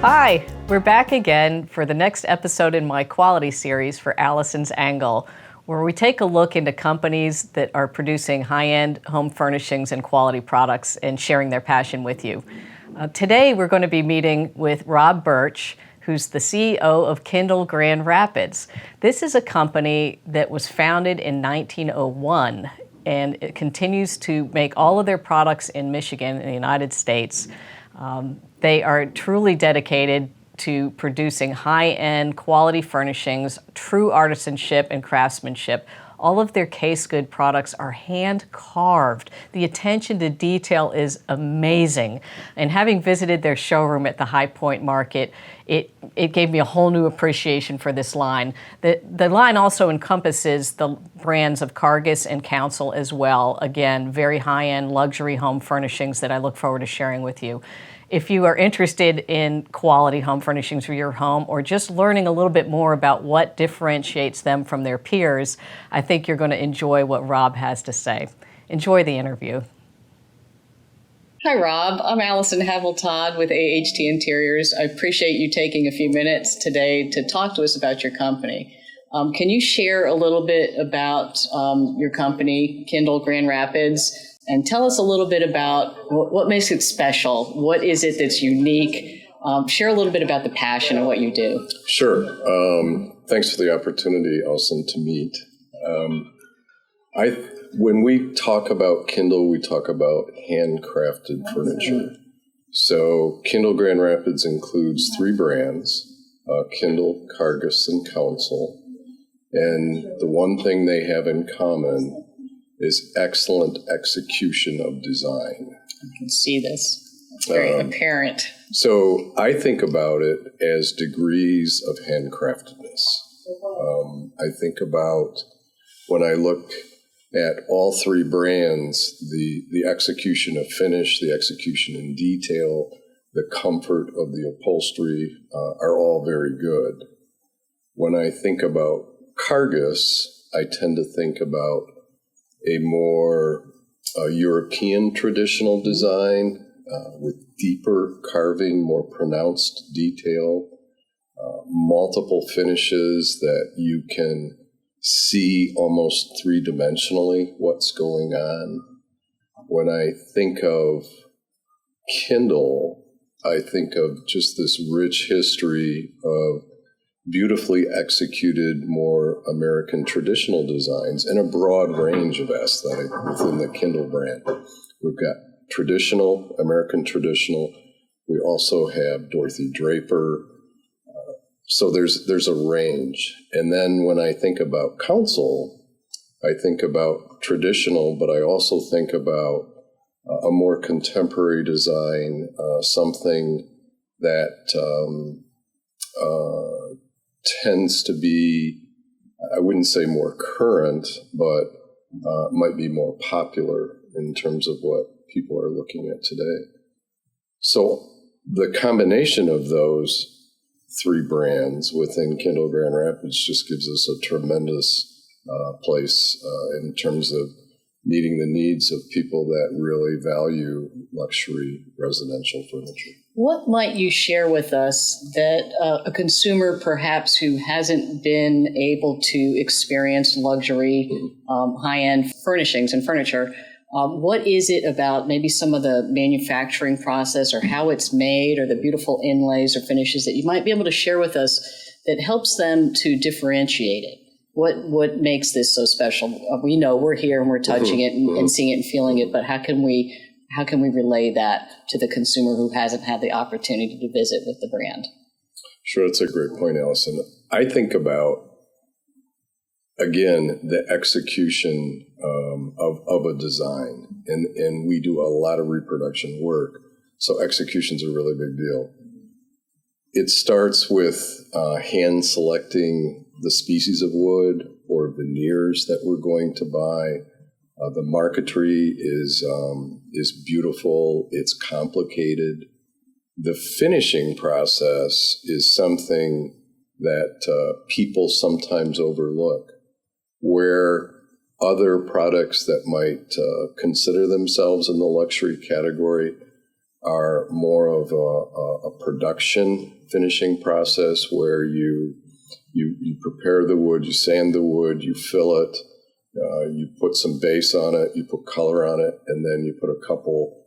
Hi, we're back again for the next episode in my quality series for Allison's Angle, where we take a look into companies that are producing high-end home furnishings and quality products and sharing their passion with you. Today we're going to be meeting with Rob Burch, who's the CEO of Kindel Grand Rapids. This is a company that was founded in 1901, and it continues to make all of their products in Michigan, in the United States. They are truly dedicated to producing high-end quality furnishings, true artisanship and craftsmanship. All of their case good products are hand-carved. The attention to detail is amazing. And having visited their showroom at the High Point Market, it gave me a whole new appreciation for this line. The line also encompasses the brands of Karges and Councill as well. Again, very high-end luxury home furnishings that I look forward to sharing with you. If you are interested in quality home furnishings for your home or just learning a little bit more about what differentiates them from their peers, I think you're going to enjoy what Rob has to say. Enjoy the interview. Hi, Rob. I'm Allison Havel-Todd with AHT Interiors. I appreciate you taking a few minutes today to talk to us about your company. Can you share a little bit about your company, Kindel Grand Rapids, and tell us a little bit about what makes it special? What is it that's unique? Share a little bit about the passion of what you do. Sure. Thanks for the opportunity, Allison, to meet. When we talk about Kindel, we talk about handcrafted furniture. So Kindel Grand Rapids includes 3 brands, Kindel, Karges, and Councill. And the one thing they have in common is excellent execution of design. I can see this. It's very apparent. So I think about it as degrees of handcraftedness. I think about when I look at all 3 brands, the execution of finish, the execution in detail, the comfort of the upholstery are all very good. When I think about Karges, I tend to think about a more European traditional design with deeper carving, more pronounced detail, multiple finishes that you can see almost 3-dimensionally what's going on. When I think of Kindel, I think of just this rich history of beautifully executed, more American traditional designs and a broad range of aesthetic within the Kindel brand. We've got traditional, American traditional. We also have Dorothy Draper. So there's a range. And then when I think about Councill, I think about traditional, but I also think about a more contemporary design, something that tends to be, I wouldn't say more current, but might be more popular in terms of what people are looking at today. So the combination of those 3 brands within Kindel Grand Rapids just gives us a tremendous place in terms of meeting the needs of people that really value luxury residential furniture. What might you share with us that a consumer perhaps who hasn't been able to experience luxury, high-end furnishings and furniture, what is it about maybe some of the manufacturing process or how it's made or the beautiful inlays or finishes that you might be able to share with us that helps them to differentiate it? What makes this so special? We know we're here and we're touching it and seeing it and feeling it, but how can we relay that to the consumer who hasn't had the opportunity to visit with the brand? Sure, that's a great point, Allison. I think about, again, the execution of a design, and we do a lot of reproduction work, so execution's a really big deal. It starts with hand selecting the species of wood or veneers that we're going to buy. The marquetry is beautiful. It's complicated. The finishing process is something that people sometimes overlook, where other products that might consider themselves in the luxury category are more of a production finishing process where you prepare the wood, you sand the wood, you fill it, you put some base on it, you put color on it, and then you put a couple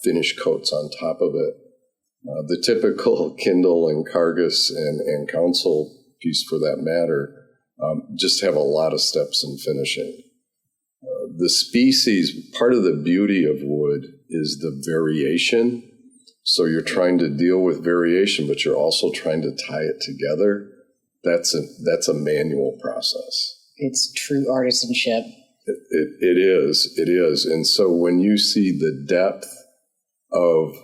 finish coats on top of it. The typical Kindel and Karges and Councill piece, for that matter, just have a lot of steps in finishing. The species, part of the beauty of wood is the variation. So you're trying to deal with variation, but you're also trying to tie it together. That's a manual process. It's true artisanship. It is. And so when you see the depth of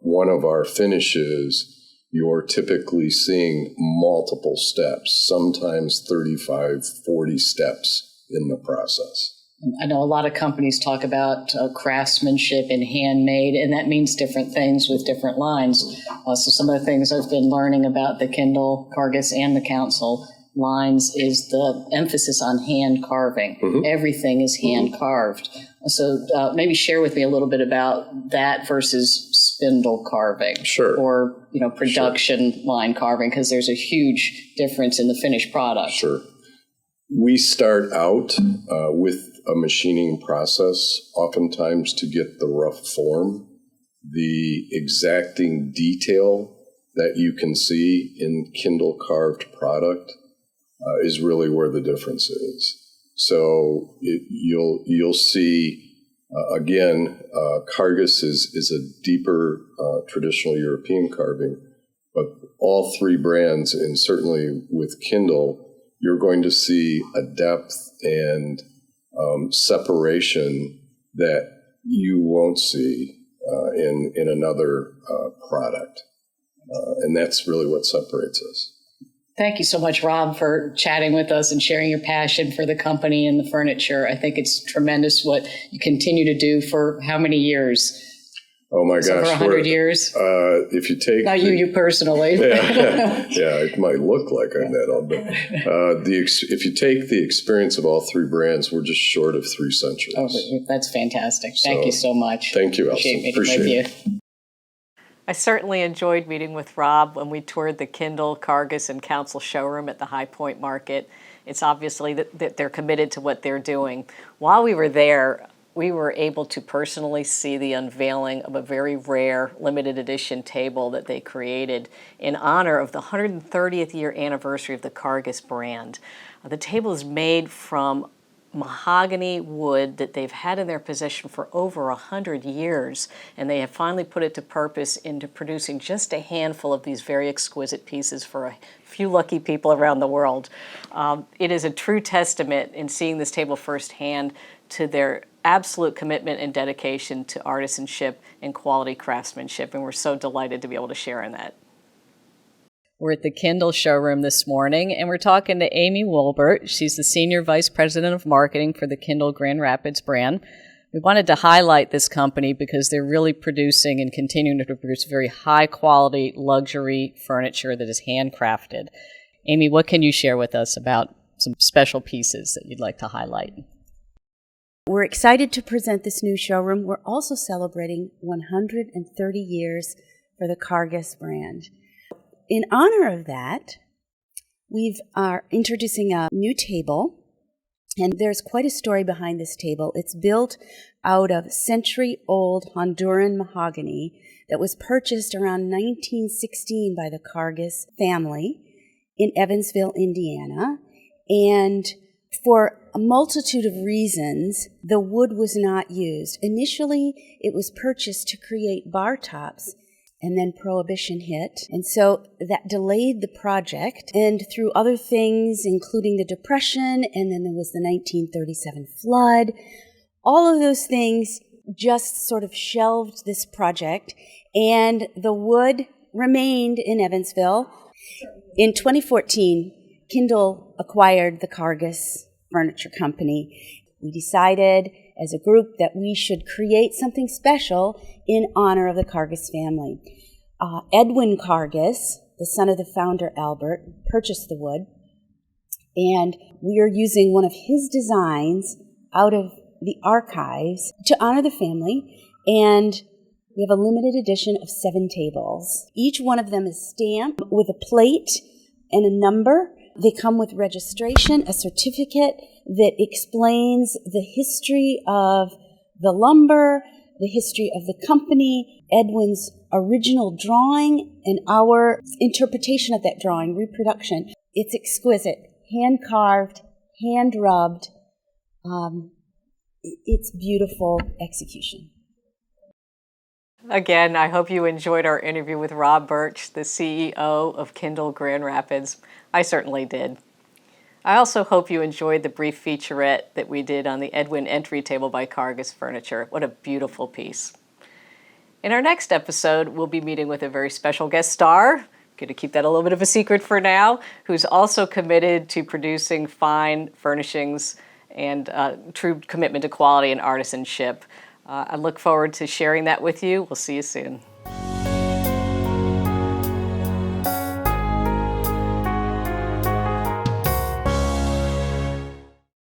one of our finishes, you're typically seeing multiple steps, sometimes 35, 40 steps in the process. I know a lot of companies talk about craftsmanship and handmade, and that means different things with different lines. So some of the things I've been learning about the Kindel, Karges, and the Councill lines is the emphasis on hand carving. Mm-hmm. Everything is hand carved. So maybe share with me a little bit about that versus spindle carving. Sure. Or production line carving, because there's a huge difference in the finished product. Sure. We start out with a machining process, oftentimes to get the rough form. The exacting detail that you can see in Kindel carved product is really where the difference is. So you'll see, again, Karges is a deeper traditional European carving, but all three brands, and certainly with Kindel, you're going to see a depth and separation that you won't see in another product. And that's really what separates us. Thank you so much, Rob, for chatting with us and sharing your passion for the company and the furniture. I think it's tremendous what you continue to do for how many years? Oh my gosh. Over 100 years? If you take... Not you personally. Yeah, it might look like I'm that old, but if you take the experience of all three brands, we're just short of 3 centuries. Oh, that's fantastic. Thank you so much. Thank you, Allison. Appreciate with you. I certainly enjoyed meeting with Rob when we toured the Kindel, Karges, and Councill showroom at the High Point Market. It's obviously that they're committed to what they're doing. While we were there, we were able to personally see the unveiling of a very rare limited edition table that they created in honor of the 130th year anniversary of the Karges brand. The table is made from mahogany wood that they've had in their possession for over 100 years, and they have finally put it to purpose into producing just a handful of these very exquisite pieces for a few lucky people around the world. It is a true testament in seeing this table firsthand to their absolute commitment and dedication to artisanship and quality craftsmanship, and we're so delighted to be able to share in that. We're at the Kindel showroom this morning, and we're talking to Amy Wilbert. She's the Senior Vice President of Marketing for the Kindel Grand Rapids brand. We wanted to highlight this company because they're really producing and continuing to produce very high-quality luxury furniture that is handcrafted. Amy, what can you share with us about some special pieces that you'd like to highlight? We're excited to present this new showroom. We're also celebrating 130 years for the Karges brand. In honor of that, we are introducing a new table, and there's quite a story behind this table. It's built out of century-old Honduran mahogany that was purchased around 1916 by the Karges family in Evansville, Indiana, and for a multitude of reasons, the wood was not used. Initially, it was purchased to create bar tops, and then Prohibition hit. And so that delayed the project. And through other things, including the Depression, and then there was the 1937 flood, all of those things just sort of shelved this project. And the wood remained in Evansville. In 2014, Kindel acquired the Karges Furniture Company. We decided as a group that we should create something special in honor of the Karges family. Edwin Karges, the son of the founder Albert, purchased the wood, and we are using one of his designs out of the archives to honor the family and We have a limited edition of 7 tables. Each one of them is stamped with a plate and a number. They come with registration, a certificate that explains the history of the lumber, the history of the company, Edwin's original drawing, and our interpretation of that drawing, reproduction. It's exquisite, hand-carved, hand-rubbed. It's beautiful execution. Again, I hope you enjoyed our interview with Rob Burch, the CEO of Kindel Grand Rapids. I certainly did. I also hope you enjoyed the brief featurette that we did on the Edwin entry table by Karges Furniture. What a beautiful piece. In our next episode, we'll be meeting with a very special guest star, I'm going to keep that a little bit of a secret for now, who's also committed to producing fine furnishings and true commitment to quality and artisanship. I look forward to sharing that with you. We'll see you soon.